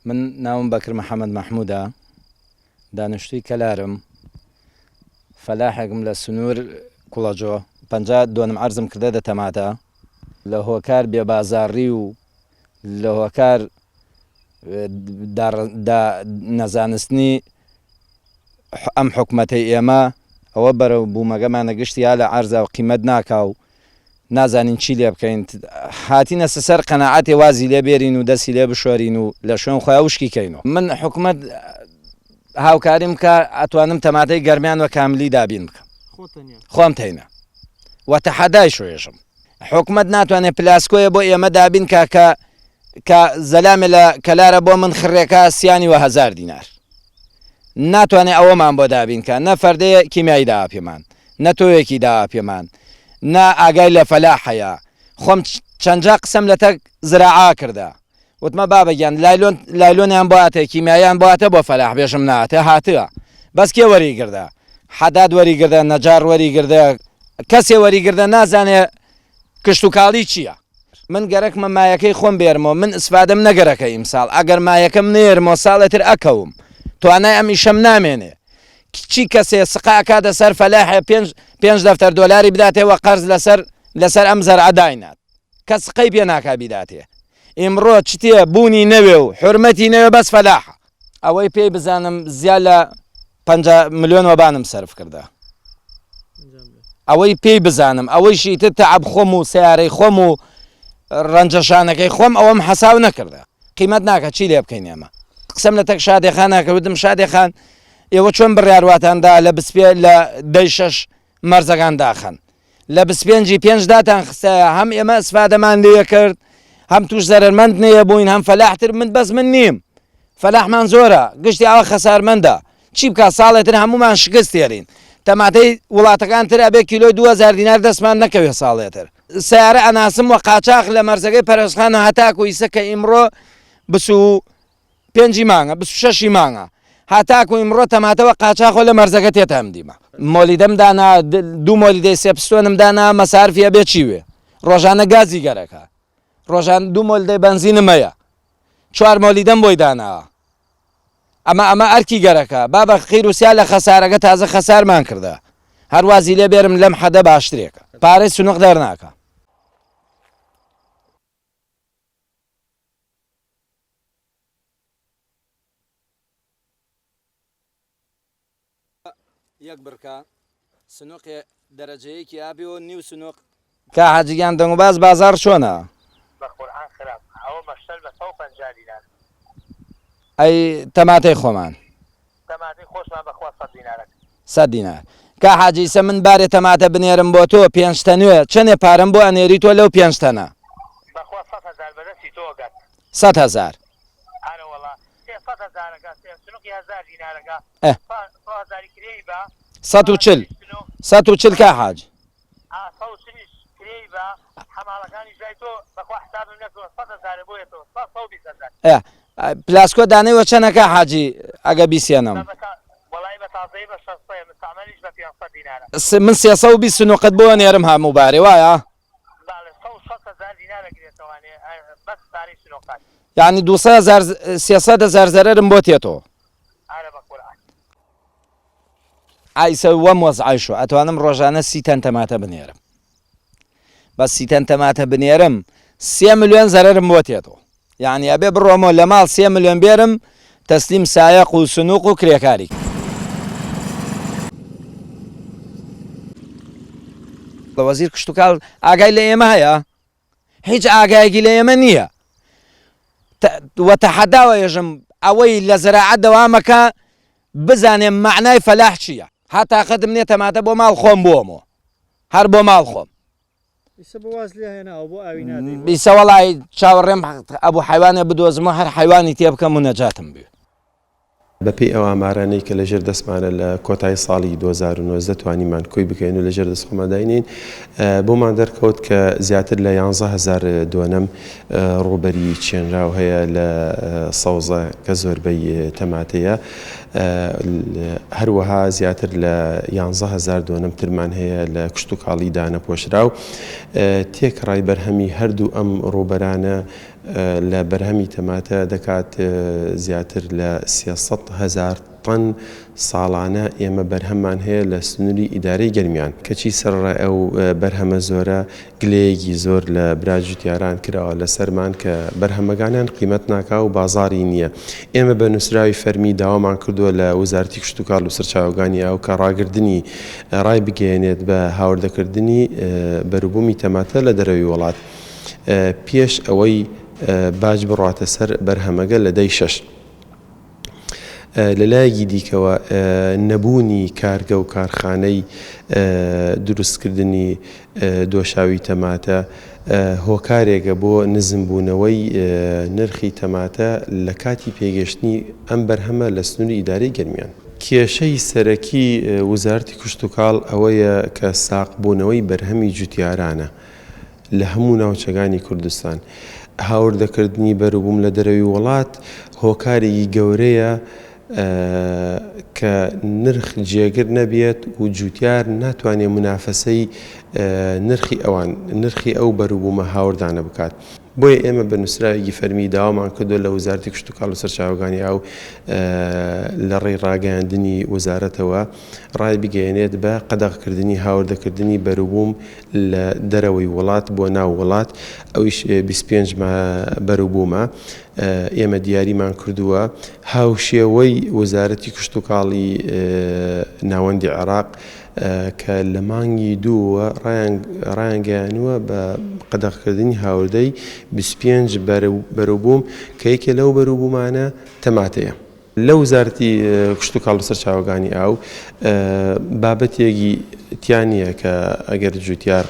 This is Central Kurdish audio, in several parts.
من ناوم بەکر محەممەد مەحموودە دانیشتووی کەلارم فەلاحێکم لە سنوور کوڵەجۆ 52 عەرزم کردە دەتەماتە لە هۆکار بێبازاڕی و لە هۆکار نەزانستنی ئەم حکومەتەی ئێمە ئەوە بەرەو بوومەگەمانە گشتی یا لە عەرزە و قیمەت ناکاو نازانین چی لێ بکەین هاتینە سەر قەناعەتێ وازی لێ بێرین و دەستی لێ بشۆرین و لە شوێن خۆیان وشکی کەینەوە من حکومەت هاوکاریم کە ئەتوانم تەماتەی گەرمیان وە کاملی دابین بکەم خۆم تەینە وە تەحەدای شوێژم حکومەت ناتوانێت پلاسکۆیە بۆ ئێمە دابین کە زەلامێ لە کەلارە بۆ من خڕێکە سیانی وە 1000 دینار ناتوانێت ئەوەمان بۆ دابین کە نە فەردەیە کیمیایی دا پێمان نە تۆیەکی دا پێمان نا ئاگای لە فەلاحەیە خۆم چەندجا قسەم لە تەک زراعا کردا وتمە بابەگیان لایلۆنیان بۆ هاتێ کیمیاییان بۆ هاتە بۆ فەلاح بێژم ناتێ هاتووە بەس کێ وەریگردە حەداد وەریگردە نەجار وەریگردە کەسێ وەریگردە نازانێ کشت و کاڵی چییە من گەرەکمە مایەکەی خۆم بێرمەوە من ئسفادەم نەگەرەکە ئیمساڵ ئەگەر مایەکەم نێرمەوە ساڵێتر ئەکەوم توانای ئەم ئیشەم نامێنێ چی کەسێ سقاکاتە سەر فەلاحێ 5 دەفتەر دۆلاری بداتێەوە قەرز لەسەر ئەم زەرعە داینات کەس قەی پێ ناکا بیداتێ ئیمڕۆ چتێ بوونی نەوێ و حرمەتی نەوێ بەس فەلاحە ئەوەی پێی بزانم زیاد لە 50 ملیۆن وەبانم سەرف کردە ئەوەی پێی بزانم ئەوەیشی تر تەعەب خۆم و سیارەی خۆم و ڕەنجەشانەکەی خۆم ئەوەم حەساو نەکردە قیمەت ناکە چی لێ بکەین ئێمە قسەم لە تەک شادێخان ناکەوتم شادێخان ئێوە چۆن بڕیارواتاندا لە بسپێ لە دەی 6 مەرزەکان داخەن لە 25 داتان خستەیە هەم ئێمە ئسفادەمان لێ کرد هەم توش زەرمەند نەیە بووین هەم فەلاحتر من بەس من نیم فەلاحمان زۆرە گشتی ئەوە خەسارمەندە چی بکە ساڵێتر هەمومان شکست تێرین تەماتەی وڵاتەکان تر ئەبێ کیلۆی 2000 دینار دەستمان نەکەوێت ساڵێتر سیارە ئەناسم وە قاچاق لە مەرزەکەی پەرستخانە هەتاکو ئیسە کە ئیمڕۆ 25 مانگە 26 مانگە هاتاکو ئیمڕۆ تەماتەوە قاچاخۆ لە مەرزەکە تێتام دیمە مۆلیدەم دانا 2 مۆلیدەی سێپستۆنم دانا مەسارفیە بێ چیوێ ڕۆژانە گازی گەرەکە ڕۆژان 2 مۆلیدەی بەنزینمەیە 4 مۆلیدەم بۆی داناوە ئەمە ئەرکی گەرەکە بابە خیرروسیا لە خەسارەکە تازە خەسارمان کردە هەروازی لێ بێرم لەم حەدە باشترێکە پارەی سنوق دەرناکە یەک بڕکە سنووقێ دەرەجەیەکی ئابێ و نیو سنووق کا حاجیگیان دەنگباز بازار چۆنە ئەی تەماتەی خۆمان 100 دینار کا حاجیسە من بارێ تەماتە بنێرم بۆ تۆ 5 تەنوێ چەندێ پارەم بۆ ئەنێری تۆ لەو 5 تەنە 100,000 140 کا حاج پلاسکۆ دانەیەوە چەندەکە حاجی ئەگە بیسێنم من 320 سنوقت بۆ نێرم هەموو بارێ وایە یعنی 300,000 زەرەرم بۆ تێتەوە ئایسە وەم وەزعایشۆ ئەتوانم ڕۆژانە 30 تەن تەماتە بنێرم بە 30 تەن تەماتە بنێرم 3 ملیۆن زەرەرم بۆ تێتەوە یعنی ئەبێ بڕۆمەوە لە ماڵ 3 ملیۆن بێرم تەسلیم سایەق و سنووق و کرێکاری بە وەزیر کشت و کاڵ ئاگای لە ئێمە هەیە هیچ ئاگایەکی لە ئێمە نییە وە تەحەداوە ێژم ئەوەی لە زەراعەت دەوامەکە بزانێم معنای فەلاح چییە هەتا قەدم نێ تەماتە بۆ ماڵ خۆم بۆمەوە هەر بۆ ماڵ خۆم بیسە وەڵی چاوەڕێم ئەبوو حیوانێ بدۆزمەوە هەر حیوانی تێ بکەم و نەجاتم بێ بەپێی ئەو ئامارانەی کە لەژێر دەستمانە لە کۆتایی ساڵی 2019 توانیمان کۆی بکەین و لەژێر دەست خۆمەداینین بۆمان دەرکەوت کە زیاتر لە 11,000 دۆنەم ڕووبەری چێنراو هەیە لە سەوزە کە زۆربەی تەماتەیە هەروەها زیاتر لە 11,000 دۆنەم ترمان هەیە لە کشت و کاڵی دانەپۆشراو تێکڕای بەرهەمی هەردوو ئەم ڕووبەرانە لە بەرهەمی تەماتە دەکات زیاتر لە 300,000 تن ساڵانە ئێمە بەرهەممان هەیە لە سنووری ئیدارەی گەرمیان کەچی سەرڕای ئەو بەرهەمە زۆرە گلەیەکی زۆر لە براجوتیاران کراوە لە سەرمان کە بەرهەمەکانیان قیمەت ناکا و بازاری نییە ئێمە بە نووسراوی فەرمی داوامان کردووە لە وەزارەتی کشت و کاڵ و سەرچاوەکانی ئەو کە ڕاگررتنی ڕای بگەێنێت بە هاوردەکردنی بەروبوومی تەماتە لە دەرەوەی وڵات پێش ئەوەی باج بڕاتە سەر بەرهەمەگە لە دەی 6 لەلایەکی دیکەوە نەبوونی کارگە و کارخانەی دروستکردنی دۆشاوی تەماتە هۆکارێکە بۆ نزمبوونەوەی نرخی تەماتە لە کاتی پێگەشتنی ئەم بەرهەمە لە سنووری ئیدارەی گەرمیان کێشەی سەرەکی وەزارەتی کشت و کاڵ ئەوەیە کە ساقبوونەوەی بەرهەمی جوتیارانە لە هەموو ناوچەکانی کوردستان هاوردەکردنی بەروبووم لە دەرەوی وڵات هۆکارێکی گەورەیە کە نرخ جێگر نەبێت و جوتیار ناتوانێت منافەسەی نرخی ئەو بەروبوومە هاوردانە بکات بۆیە ئێمە بە نووسراوێکی فەرمی داوامان کردو لە وەزارەتی کشت و کاڵ و سەرچاوەکانی ئەو لە ڕێی ڕاگەیاندنی وەزارەتەوە ڕای بگەێنێت بە قەدەغکردنی هاوردەکردنی بەروبووم لە دەرەوەی وڵات بۆ ناو وڵات ئەویش 25 بەروبوومە ئێمە دیاریمان کردووە هاوشێوەی وەزارەتی کشت و کاڵی ناوەندی عێراق کە لە مانگی دووە ڕایانگەیانووە بە قەدەغکردنی هاوردەی 25 بەروبووم کە یەکێ لەو بەروبوومانە تەماتەیە لە وەزارەتی کشت و کاڵ و سەرچاوەکانی ئاو بابەتێکی تیانە کە ئەگەر جوتیار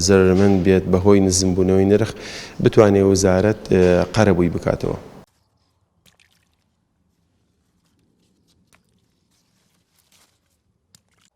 زەرمەند بێت بەهۆی نزمبوونەوەی نرخ بتوانێت وەزارەت قەرەبووی بکاتەوە.